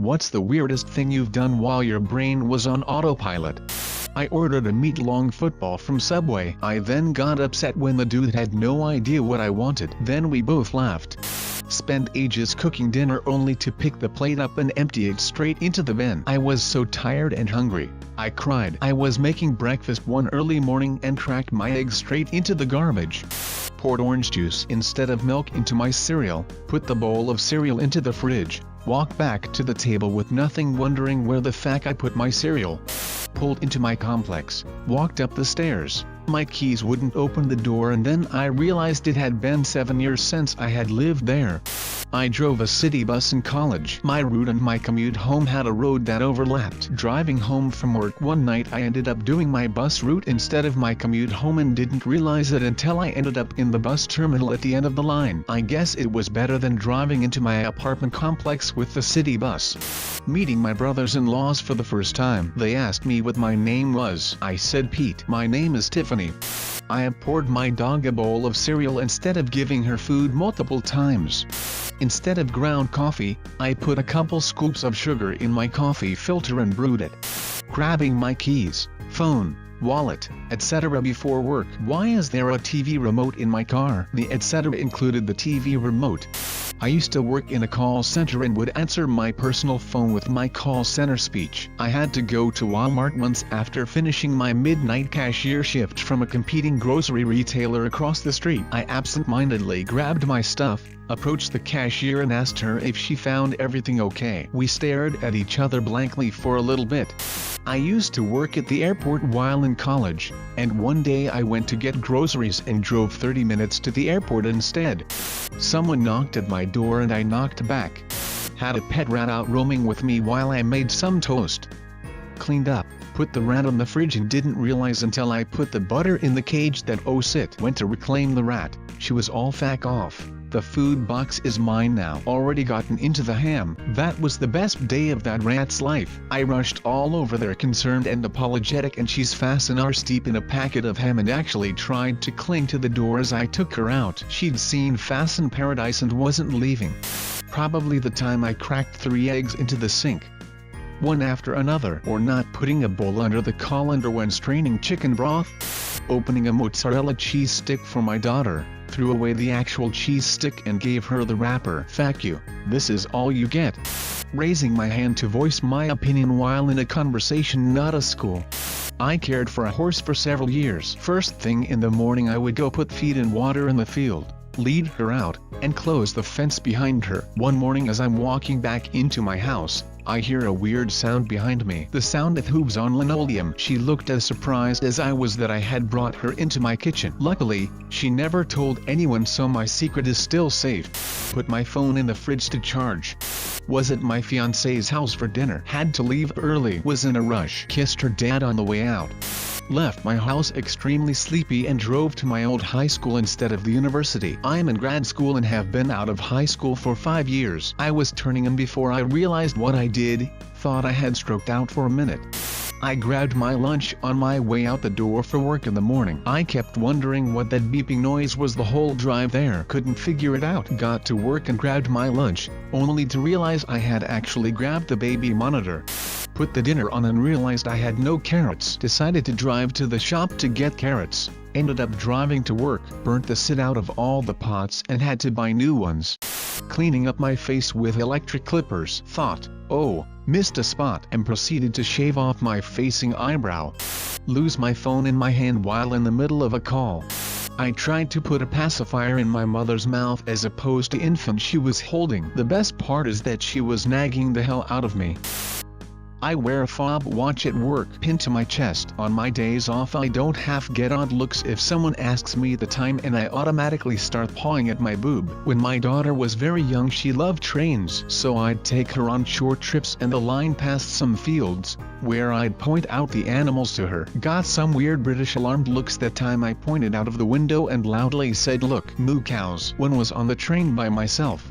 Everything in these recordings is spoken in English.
What's the weirdest thing you've done while your brain was on autopilot? I ordered a meat-long football from Subway. I then got upset when the dude had no idea what I wanted. Then we both laughed. Spent ages cooking dinner only to pick the plate up and empty it straight into the bin. I was so tired and hungry, I cried. I was making breakfast one early morning and cracked my eggs straight into the garbage. Poured orange juice instead of milk into my cereal, put the bowl of cereal into the fridge, walked back to the table with nothing, wondering where the fuck I put my cereal. Pulled into my complex, walked up the stairs. My keys wouldn't open the door, and then I realized it had been 7 years since I had lived there. I drove a city bus in college. My route and my commute home had a road that overlapped. Driving home from work one night, I ended up doing my bus route instead of my commute home and didn't realize it until I ended up in the bus terminal at the end of the line. I guess it was better than driving into my apartment complex with the city bus. Meeting my brothers-in-laws for the first time, they asked me what my name was. I said Pete. My name is Tiffany. I have poured my dog a bowl of cereal instead of giving her food multiple times. Instead of ground coffee, I put a couple scoops of sugar in my coffee filter and brewed it. Grabbing my keys, phone, wallet, etc. before work. Why is there a TV remote in my car? The etc. included the TV remote. I used to work in a call center and would answer my personal phone with my call center speech. I had to go to Walmart once after finishing my midnight cashier shift from a competing grocery retailer across the street. I absent-mindedly grabbed my stuff, approached the cashier and asked her if she found everything okay. We stared at each other blankly for a little bit. I used to work at the airport while in college, and one day I went to get groceries and drove 30 minutes to the airport instead. Someone knocked at my door and I knocked back. Had a pet rat out roaming with me while I made some toast. Cleaned up, put the rat on the fridge and didn't realize until I put the butter in the cage that went to reclaim the rat. She was all fuck off. The food box is mine now. Already gotten into the ham. That was the best day of that rat's life. I rushed all over there concerned and apologetic, and she's fastened arse deep in a packet of ham and actually tried to cling to the door as I took her out. She'd seen Fasten Paradise and wasn't leaving. Probably the time I cracked 3 eggs into the sink, one after another, or not putting a bowl under the colander when straining chicken broth. Opening a mozzarella cheese stick for my daughter, threw away the actual cheese stick and gave her the wrapper. Fuck you, this is all you get. Raising my hand to voice my opinion while in a conversation, not a school. I cared for a horse for several years. First thing in the morning I would go put feed and water in the field, lead her out, and close the fence behind her. One morning as I'm walking back into my house, I hear a weird sound behind me. The sound of hooves on linoleum. She looked as surprised as I was that I had brought her into my kitchen. Luckily, she never told anyone, so my secret is still safe. Put my phone in the fridge to charge. Was at my fiance's house for dinner. Had to leave early. Was in a rush. Kissed her dad on the way out. Left my house extremely sleepy and drove to my old high school instead of the university. I'm in grad school and have been out of high school for 5 years. I was turning in before I realized what I did. Thought I had stroked out for a minute. I grabbed my lunch on my way out the door for work in the morning. I kept wondering what that beeping noise was the whole drive there. Couldn't figure it out. Got to work and grabbed my lunch, only to realize I had actually grabbed the baby monitor. Put the dinner on and realized I had no carrots. Decided to drive to the shop to get carrots. Ended up driving to work. Burnt the sit out of all the pots and had to buy new ones. Cleaning up my face with electric clippers. Thought, oh, missed a spot, and proceeded to shave off my facing eyebrow. Lose my phone in my hand while in the middle of a call. I tried to put a pacifier in my mother's mouth as opposed to infant she was holding. The best part is that she was nagging the hell out of me. I wear a fob watch at work pinned to my chest. On my days off I don't half get odd looks if someone asks me the time, and I automatically start pawing at my boob. When my daughter was very young she loved trains, so I'd take her on short trips and the line past some fields, where I'd point out the animals to her. Got some weird British alarmed looks that time I pointed out of the window and loudly said, "Look, moo cows," when was on the train by myself.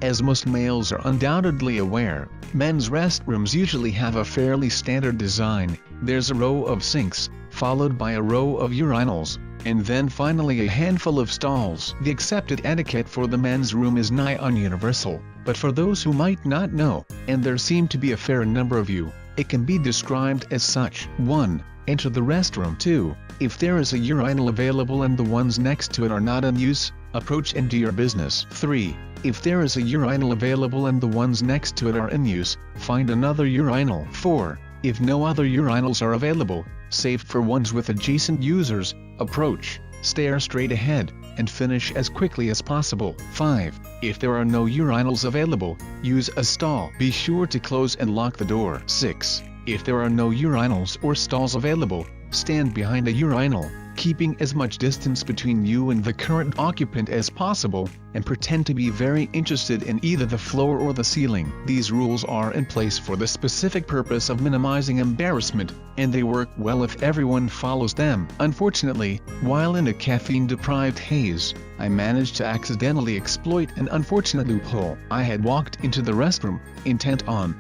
As most males are undoubtedly aware, men's restrooms usually have a fairly standard design. There's a row of sinks, followed by a row of urinals, and then finally a handful of stalls. The accepted etiquette for the men's room is nigh universal. but for those who might not know, and there seem to be a fair number of you, it can be described as such. 1. Enter the restroom. 2. If there is a urinal available and the ones next to it are not in use, approach and do your business. 3. If there is a urinal available and the ones next to it are in use, find another urinal. 4. If no other urinals are available, save for ones with adjacent users, approach, stare straight ahead, and finish as quickly as possible. 5. If there are no urinals available, use a stall. Be sure to close and lock the door. 6. If there are no urinals or stalls available, stand behind a urinal, keeping as much distance between you and the current occupant as possible, and pretend to be very interested in either the floor or the ceiling. These rules are in place for the specific purpose of minimizing embarrassment, and they work well if everyone follows them. Unfortunately, while in a caffeine-deprived haze, I managed to accidentally exploit an unfortunate loophole. I had walked into the restroom, intent on,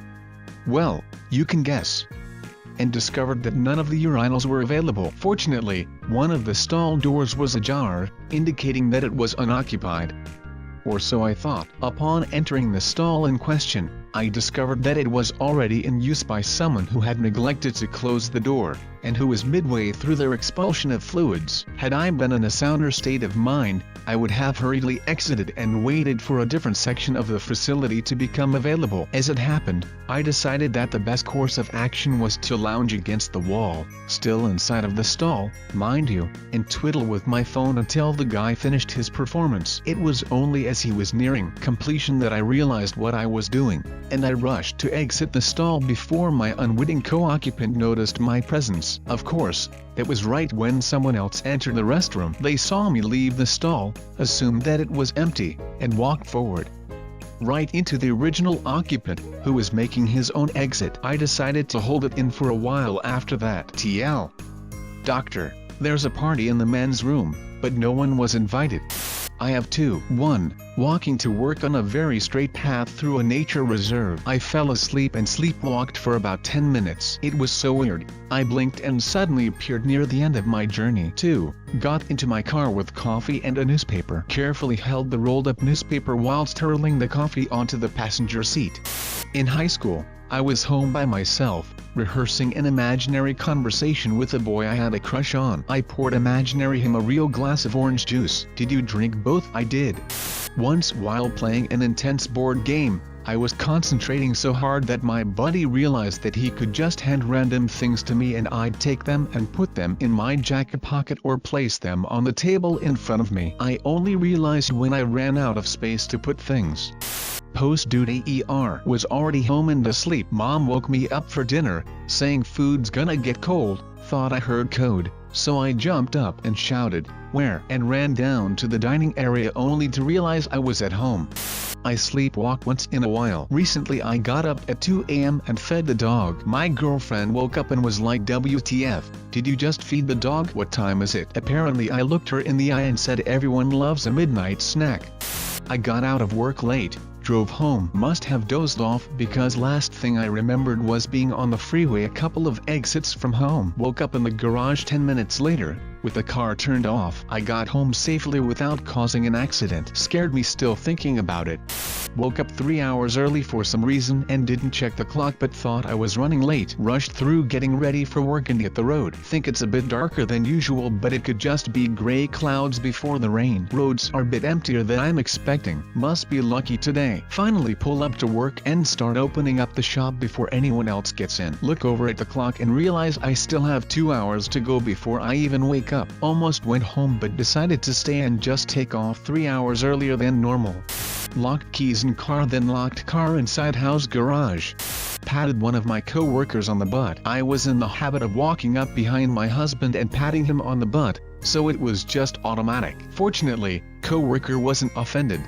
well, you can guess, and discovered that none of the urinals were available. Fortunately, one of the stall doors was ajar, indicating that it was unoccupied. Or so I thought. Upon entering the stall in question, I discovered that it was already in use by someone who had neglected to close the door, and who was midway through their expulsion of fluids. Had I been in a sounder state of mind, I would have hurriedly exited and waited for a different section of the facility to become available. As it happened, I decided that the best course of action was to lounge against the wall, still inside of the stall, mind you, and twiddle with my phone until the guy finished his performance. It was only as he was nearing completion that I realized what I was doing, and I rushed to exit the stall before my unwitting co-occupant noticed my presence. Of course, it was right when someone else entered the restroom. They saw me leave the stall, assumed that it was empty, and walked forward right into the original occupant, who was making his own exit. I decided to hold it in for a while after that. TL. Doctor, there's a party in the men's room, but no one was invited. I have 2. 1. Walking to work on a very straight path through a nature reserve. I fell asleep and sleepwalked for about 10 minutes. It was so weird. I blinked and suddenly appeared near the end of my journey. 2. Got into my car with coffee and a newspaper. Carefully held the rolled up newspaper whilst hurling the coffee onto the passenger seat. In high school, I was home by myself, rehearsing an imaginary conversation with a boy I had a crush on. I poured imaginary him a real glass of orange juice. Did you drink both? I did. Once while playing an intense board game, I was concentrating so hard that my buddy realized that he could just hand random things to me and I'd take them and put them in my jacket pocket or place them on the table in front of me. I only realized when I ran out of space to put things. Post-duty was already home and asleep. Mom woke me up for dinner, saying food's gonna get cold. Thought I heard code, so I jumped up and shouted, "Where?" and ran down to the dining area only to realize I was at home. I sleepwalk once in a while. Recently I got up at 2 a.m. and fed the dog. My girlfriend woke up and was like, "WTF, did you just feed the dog? What time is it?" Apparently I looked her in the eye and said everyone loves a midnight snack. I got out of work late, drove home. Must have dozed off because last thing I remembered was being on the freeway a couple of exits from home. Woke up in the garage 10 minutes later, with the car turned off. I got home safely without causing an accident. Scared me still thinking about it. Woke up 3 hours early for some reason and didn't check the clock but thought I was running late. Rushed through getting ready for work and hit the road. Think it's a bit darker than usual but it could just be gray clouds before the rain. Roads are a bit emptier than I'm expecting. Must be lucky today. Finally pull up to work and start opening up the shop before anyone else gets in. Look over at the clock and realize I still have 2 hours to go before I even wake up. Almost went home but decided to stay and just take off 3 hours earlier than normal. Locked keys in car then locked car inside house garage. Patted one of my co-workers on the butt. I was in the habit of walking up behind my husband and patting him on the butt, so it was just automatic. Fortunately, co-worker wasn't offended.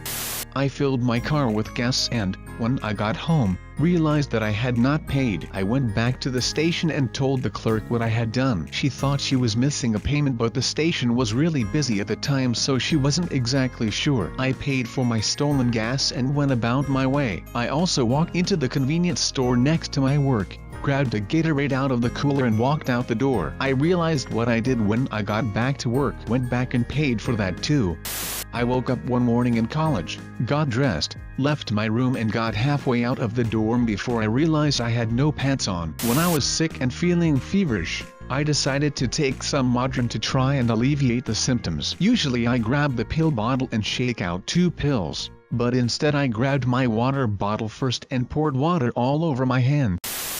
I filled my car with gas and, when I got home, realized that I had not paid. I went back to the station and told the clerk what I had done. She thought she was missing a payment but the station was really busy at the time so she wasn't exactly sure. I paid for my stolen gas and went about my way. I also walked into the convenience store next to my work, grabbed a Gatorade out of the cooler and walked out the door. I realized what I did when I got back to work. Went back and paid for that too. I woke up one morning in college, got dressed, left my room and got halfway out of the dorm before I realized I had no pants on. When I was sick and feeling feverish, I decided to take some Modrin to try and alleviate the symptoms. Usually I grab the pill bottle and shake out 2 pills, but instead I grabbed my water bottle first and poured water all over my hand.